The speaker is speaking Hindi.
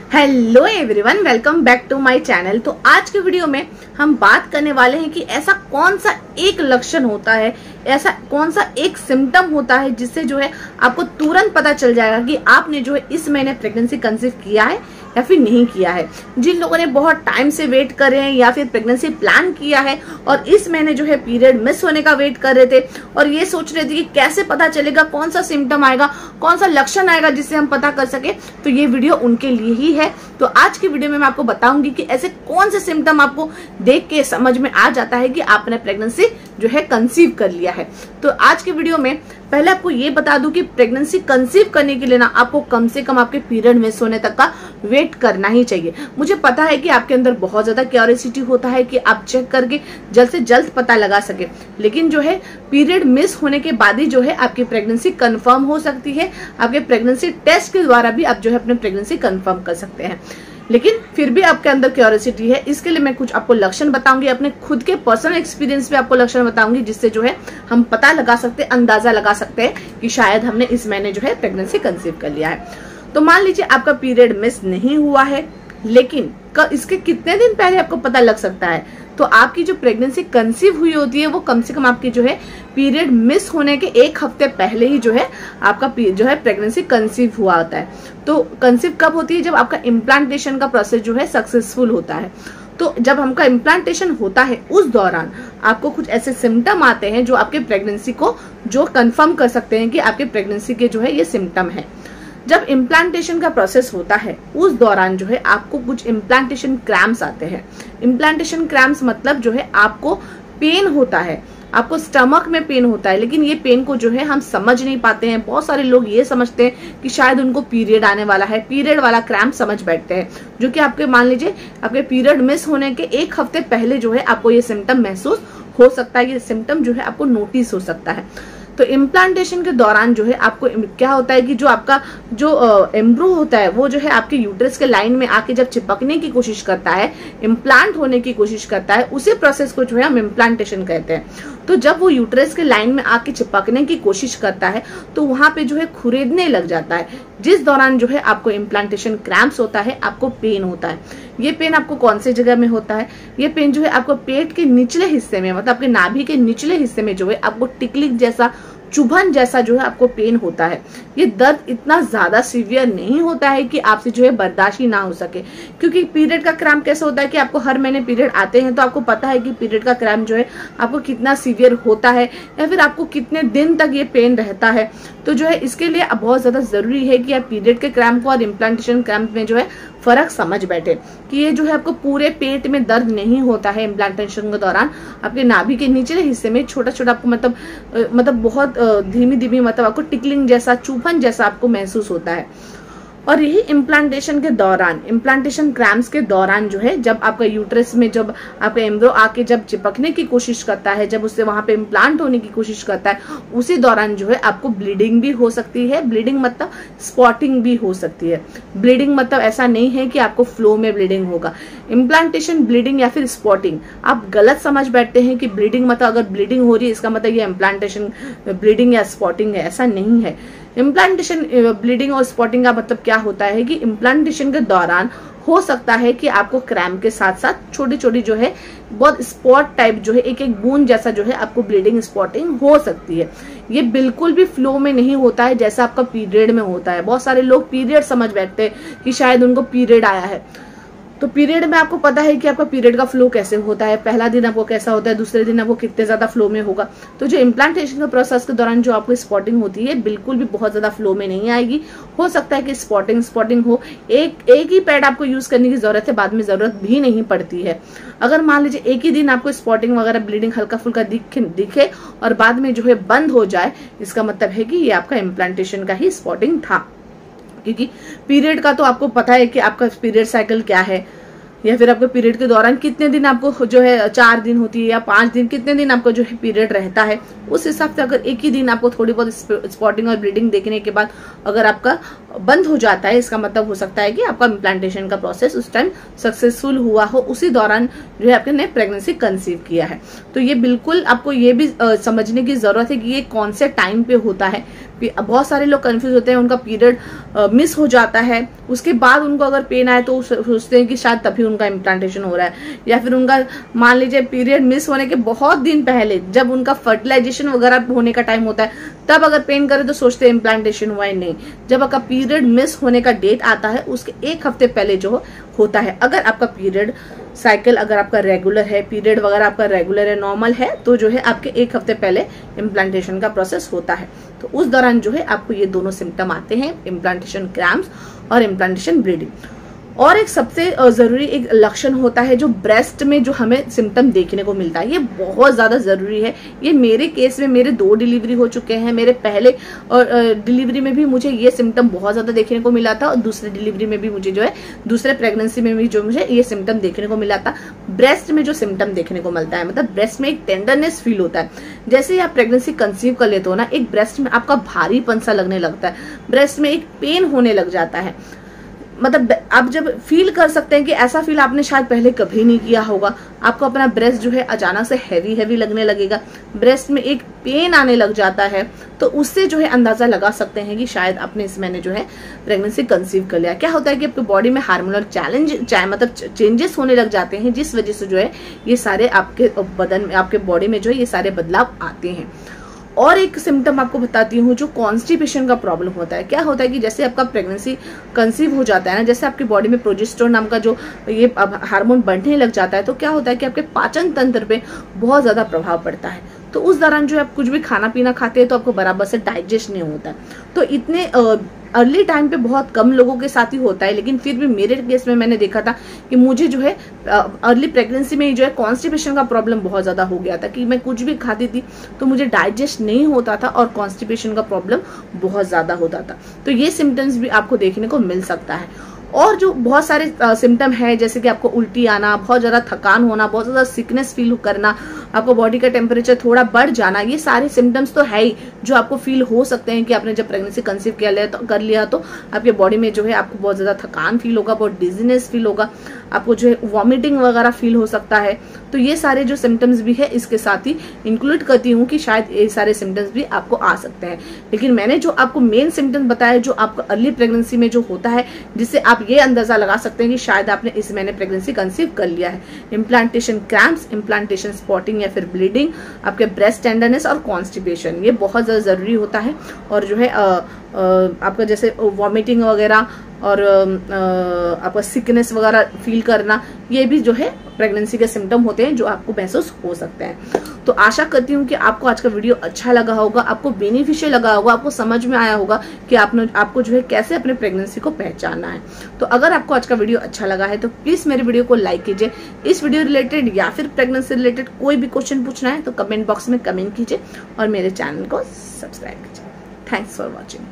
Hello everyone, welcome back to my channel. तो आज के वीडियो में हम बात करने वाले हैं कि ऐसा कौन सा एक लक्षण होता है, ऐसा कौन सा एक सिम्टम होता है जिससे जो है आपको तुरंत पता चल जाएगा कि आपने जो है इस महीने प्रेगनेंसी कंसीव किया है या फिर नहीं किया है। जिन लोगों ने बहुत टाइम से वेट कर रहे हैं या फिर प्रेगनेंसी प्लान किया है और इस महीने जो है पीरियड मिस होने का वेट कर रहे थे और ये सोच रहे थे कि कैसे पता चलेगा, कौन सा सिम्टम आएगा, कौन सा लक्षण आएगा जिससे हम पता कर सके, तो ये वीडियो उनके लिए ही है। तो आज की वीडियो में मैं आपको बताऊंगी कि ऐसे कौन से सिम्टम आपको देख के समझ में आ जाता है कि आपने प्रेगनेंसी जो है कंसीव कर लिया है। तो आज की वीडियो में पहले आपको ये बता दूं कि प्रेगनेंसी कंसीव करने के लिए ना आपको कम से कम आपके पीरियड मिस होने तक का वेट करना ही चाहिए। मुझे पता है कि आपके अंदर बहुत ज्यादा क्यूरियोसिटी होता है कि आप चेक करके जल्द से जल्द पता लगा सके, लेकिन जो है पीरियड मिस होने के बाद ही जो है आपकी प्रेगनेंसी कंफर्म हो सकती है। आपके प्रेगनेंसी टेस्ट के द्वारा भी आप जो है अपने प्रेगनेंसी कंफर्म कर सकते हैं। लेकिन फिर भी आपके अंदर क्यूरियोसिटी है, इसके लिए मैं कुछ आपको लक्षण बताऊंगी, अपने खुद के पर्सनल एक्सपीरियंस पे आपको लक्षण बताऊंगी जिससे जो है हम पता लगा सकते हैं, अंदाजा लगा सकते हैं कि शायद हमने इस महीने जो है प्रेगनेंसी कंसीव कर लिया है। तो मान लीजिए आपका पीरियड मिस नहीं हुआ है, लेकिन इसके कितने दिन पहले आपको पता लग सकता है, तो आपकी जो प्रेगनेंसी कंसीव हुई होती है वो कम से कम आपकी जो है पीरियड मिस होने के एक हफ्ते पहले ही जो है आपका जो है प्रेगनेंसी कंसीव हुआ होता है। तो कंसीव कब होती है? जब आपका इम्प्लांटेशन का प्रोसेस जो है सक्सेसफुल होता है। तो जब हमका इम्प्लांटेशन होता है उस दौरान आपको कुछ ऐसे सिम्टम आते हैं जो आपके प्रेगनेंसी को जो कंफर्म कर सकते हैं कि आपके प्रेगनेंसी के जो है ये सिम्टम है। जब इम्प्लांटेशन का प्रोसेस होता है उस दौरान जो है आपको कुछ इम्प्लांटेशन क्रैम्प्स आते हैं। इम्प्लांटेशन क्रैम्प्स मतलब जो है आपको पेन होता है, आपको स्टमक में पेन होता है, लेकिन ये पेन को जो है हम समझ नहीं पाते हैं। बहुत सारे लोग ये समझते हैं कि शायद उनको पीरियड आने वाला है, पीरियड वाला क्रैम्प समझ बैठते हैं, जो कि आपके मान लीजिए आपके पीरियड मिस होने के एक हफ्ते पहले जो है आपको ये सिम्टम महसूस हो सकता है, ये सिम्टम जो है आपको नोटिस हो सकता है। तो इम्प्लांटेशन के दौरान जो है आपको क्या होता है कि जो आपका जो एम्ब्रो होता है वो जो है आपके यूट्रस के लाइन में आके जब चिपकने की कोशिश करता है, इम्प्लांट होने की कोशिश करता है, उसी प्रोसेस को जो है हम इम्प्लांटेशन कहते हैं। तो जब वो यूट्रस के लाइन में आके चिपकने की कोशिश करता है तो वहां पे जो है खुरेदने लग जाता है, जिस दौरान जो है आपको इम्प्लांटेशन क्रैम्प्स होता है, आपको पेन होता है। ये पेन आपको कौन से जगह में होता है? ये पेन जो है आपको पेट के निचले हिस्से में, मतलब आपके नाभि के निचले हिस्से में जो है आपको टिकलिक जैसा, चुभन जैसा जो है आपको पेन होता है। ये दर्द इतना ज्यादा सीवियर नहीं होता है कि आपसे जो है बर्दाश्त ही ना हो सके, क्योंकि पीरियड का क्रैम्प कैसे होता है कि आपको हर महीने पीरियड आते हैं तो आपको पता है कि पीरियड का क्रैम्प जो है आपको कितना सीवियर होता है या फिर आपको कितने दिन तक ये पेन रहता है। तो जो है इसके लिए बहुत ज्यादा जरूरी है कि आप पीरियड के क्रैम्प को और इम्प्लांटेशन क्रैम्प में जो है फर्क समझ बैठे कि ये जो है आपको पूरे पेट में दर्द नहीं होता है। इम्प्लांटेशन के दौरान आपके नाभि के निचले हिस्से में छोटा छोटा आपको मतलब बहुत धीमी धीमी मतलब आपको टिकलिंग जैसा, चुभन जैसा आपको महसूस होता है। और यही इम्प्लांटेशन के दौरान, इम्प्लांटेशन क्रैम्प्स के दौरान जो है जब आपका यूट्रस में जब आपका एम्ब्रो आके जब चिपकने की कोशिश करता है, जब उससे वहां पे इम्प्लांट होने की कोशिश करता है, उसी दौरान जो है आपको ब्लीडिंग भी हो सकती है। ब्लीडिंग मतलब स्पॉटिंग भी हो सकती है। ब्लीडिंग मतलब ऐसा नहीं है कि आपको फ्लो में ब्लीडिंग होगा। इम्प्लांटेशन ब्लीडिंग या फिर स्पॉटिंग आप गलत समझ बैठते हैं कि ब्लीडिंग मतलब अगर ब्लीडिंग हो रही है इसका मतलब ये इम्प्लांटेशन ब्लीडिंग या स्पॉटिंग है, ऐसा नहीं है। इम्प्लांटेशन ब्लीडिंग और स्पॉटिंग का मतलब क्या होता है कि इम्प्लांटेशन के दौरान हो सकता है कि आपको क्रैम्प के साथ साथ छोटी छोटी जो है बहुत स्पॉट टाइप जो है एक एक बूंद जैसा जो है आपको ब्लीडिंग स्पॉटिंग हो सकती है। ये बिल्कुल भी फ्लो में नहीं होता है जैसा आपका पीरियड में होता है। बहुत सारे लोग पीरियड समझ बैठते हैं कि शायद उनको पीरियड आया है। तो पीरियड में आपको पता है कि आपका पीरियड का फ्लो कैसे होता है, पहला दिन आपको कैसा होता है, दूसरे दिन आपको कितने ज्यादा फ्लो में होगा। तो जो इम्प्लांटेशन के प्रोसेस के दौरान जो आपको स्पॉटिंग होती है बिल्कुल भी बहुत ज्यादा फ्लो में नहीं आएगी। हो सकता है कि स्पॉटिंग हो, एक ही पैड आपको यूज करने की जरूरत है, बाद में जरूरत भी नहीं पड़ती है। अगर मान लीजिए एक ही दिन आपको स्पॉटिंग वगैरह ब्लीडिंग हल्का फुल्का दिखे और बाद में जो है बंद हो जाए, इसका मतलब है कि ये आपका इम्प्लांटेशन का ही स्पॉटिंग था। क्योंकि पीरियड का तो आपको पता है कि आपका पीरियड साइकिल क्या है, या फिर आपके पीरियड के दौरान कितने दिन आपको जो है 4 दिन होती है या 5 दिन, कितने दिन आपको जो है पीरियड रहता है, उस हिसाब से अगर एक ही दिन आपको थोड़ी बहुत स्पॉटिंग और ब्लीडिंग देखने के बाद अगर आपका बंद हो जाता है, इसका मतलब हो सकता है कि आपका इम्प्लांटेशन का प्रोसेस उस टाइम सक्सेसफुल हुआ हो, उसी दौरान जो है आपने प्रेगनेंसी कंसीव किया है। तो ये बिल्कुल आपको ये भी समझने की जरूरत है कि ये कौन से टाइम पे होता है। बहुत सारे लोग कंफ्यूज होते हैं, उनका पीरियड मिस हो जाता है, उसके बाद उनको अगर पेन आए तो सोचते हैं कि शायद तभी उनका इम्प्लांटेशन हो रहा है, या फिर उनका मान लीजिए पीरियड मिस होने के बहुत दिन पहले जब उनका फर्टिलाइजेशन वगैरह होने का टाइम होता है तब अगर पेन करे तो सोचते हैं इम्प्लांटेशन हुआ है। नहीं, जब आपका पीरियड मिस होने का डेट आता है उसके 1 हफ्ते पहले जो होता है, अगर आपका पीरियड साइकिल अगर आपका रेगुलर है, पीरियड वगैरह आपका रेगुलर है, नॉर्मल है, तो जो है आपके 1 हफ्ते पहले इम्प्लांटेशन का प्रोसेस होता है। तो उस दौरान जो है आपको ये दोनों सिम्टम आते हैं, इम्प्लांटेशन क्रैम्प्स और इम्प्लांटेशन ब्लीडिंग। और एक सबसे जरूरी एक लक्षण होता है जो ब्रेस्ट में जो हमें सिम्टम देखने को मिलता है, ये बहुत ज्यादा जरूरी है। ये मेरे केस में मेरे 2 डिलीवरी हो चुके हैं, मेरे पहले और डिलीवरी में भी मुझे ये सिम्टम बहुत ज्यादा देखने को मिला था, और दूसरे डिलीवरी में भी मुझे जो है, दूसरे प्रेगनेंसी में भी जो मुझे ये सिम्टम देखने को मिला था। ब्रेस्ट में जो सिम्टम देखने को मिलता है, मतलब ब्रेस्ट में एक टेंडरनेस फील होता है। जैसे ही आप प्रेगनेंसी कंसीव कर लेते हो ना, एक ब्रेस्ट में आपका भारीपन सा लगने लगता है, ब्रेस्ट में एक पेन होने लग जाता है। मतलब आप जब फील कर सकते हैं कि ऐसा फील आपने शायद पहले कभी नहीं किया होगा, आपको अपना ब्रेस्ट जो है अचानक से हैवी हैवी लगने लगेगा, ब्रेस्ट में एक पेन आने लग जाता है, तो उससे जो है अंदाजा लगा सकते हैं कि शायद आपने इस महीने जो है प्रेगनेंसी कंसीव कर लिया। क्या होता है कि आपके बॉडी में हार्मोनल मतलब चेंजेस होने लग जाते हैं, जिस वजह से जो है ये सारे आपके बदन में, आपके बॉडी में जो है ये सारे बदलाव आते हैं। और एक सिम्टम आपको बताती हूँ जो कॉन्स्टिपेशन का प्रॉब्लम होता है। क्या होता है कि जैसे आपका प्रेगनेंसी कंसीव हो जाता है ना, जैसे आपकी बॉडी में प्रोजेस्टेरोन नाम का जो ये हार्मोन बढ़ने लग जाता है, तो क्या होता है कि आपके पाचन तंत्र पे बहुत ज्यादा प्रभाव पड़ता है। तो उस दौरान जो आप कुछ भी खाना पीना खाते हैं तो आपको बराबर से डाइजेस्ट नहीं होता। तो इतने अर्ली टाइम पे बहुत कम लोगों के साथ ही होता है, लेकिन फिर भी मेरे केस में मैंने देखा था कि मुझे जो है अर्ली प्रेगनेंसी में जो है कॉन्स्टिपेशन का प्रॉब्लम बहुत ज्यादा हो गया था, कि मैं कुछ भी खाती थी तो मुझे डाइजेस्ट नहीं होता था और कॉन्स्टिपेशन का प्रॉब्लम बहुत ज्यादा होता था। तो ये सिम्टम्स भी आपको देखने को मिल सकता है। और जो बहुत सारे सिम्टम है, जैसे कि आपको उल्टी आना, बहुत ज्यादा थकान होना, बहुत ज्यादा सिकनेस फील करना, आपको बॉडी का टेम्परेचर थोड़ा बढ़ जाना, ये सारे सिम्टम्स तो है ही जो आपको फील हो सकते हैं कि आपने जब प्रेगनेंसी कंसीव कर लिया तो आपके बॉडी में जो है आपको बहुत ज्यादा थकान फील होगा, बहुत डिजीनेस फील होगा, आपको जो है वॉमिटिंग वगैरह फील हो सकता है। तो ये सारे जो सिम्टम्स भी है इसके साथ ही इंक्लूड करती हूँ कि शायद ये सारे सिम्टम्स भी आपको आ सकते हैं। लेकिन मैंने जो आपको मेन सिम्टम्स बताया जो आपको अर्ली प्रेगनेंसी में जो होता है, जिससे आप ये अंदाजा लगा सकते हैं कि शायद आपने इस महीने प्रेगनेंसी कंसीव कर लिया है, इम्प्लांटेशन क्रैम्प्स, इम्प्लांटेशन स्पॉटिंग या फिर ब्लीडिंग, आपके ब्रेस्ट टेंडरनेस और कॉन्स्टिपेशन, ये बहुत ज्यादा जरूरी होता है। और जो है आपका जैसे वॉमिटिंग वगैरह और आपका सिकनेस वगैरह फील करना, ये भी जो है प्रेगनेंसी के सिम्टम होते हैं जो आपको महसूस हो सकते हैं। तो आशा करती हूँ कि आपको आज का वीडियो अच्छा लगा होगा, आपको बेनिफिशियल लगा होगा, आपको समझ में आया होगा कि आपको जो है कैसे अपने प्रेगनेंसी को पहचानना है। तो अगर आपको आज का वीडियो अच्छा लगा है तो प्लीज मेरे वीडियो को लाइक कीजिए। इस वीडियो रिलेटेड या फिर प्रेगनेंसी रिलेटेड कोई भी क्वेश्चन पूछना है तो कमेंट बॉक्स में कमेंट कीजिए और मेरे चैनल को सब्सक्राइब कीजिए। Thanks for watching.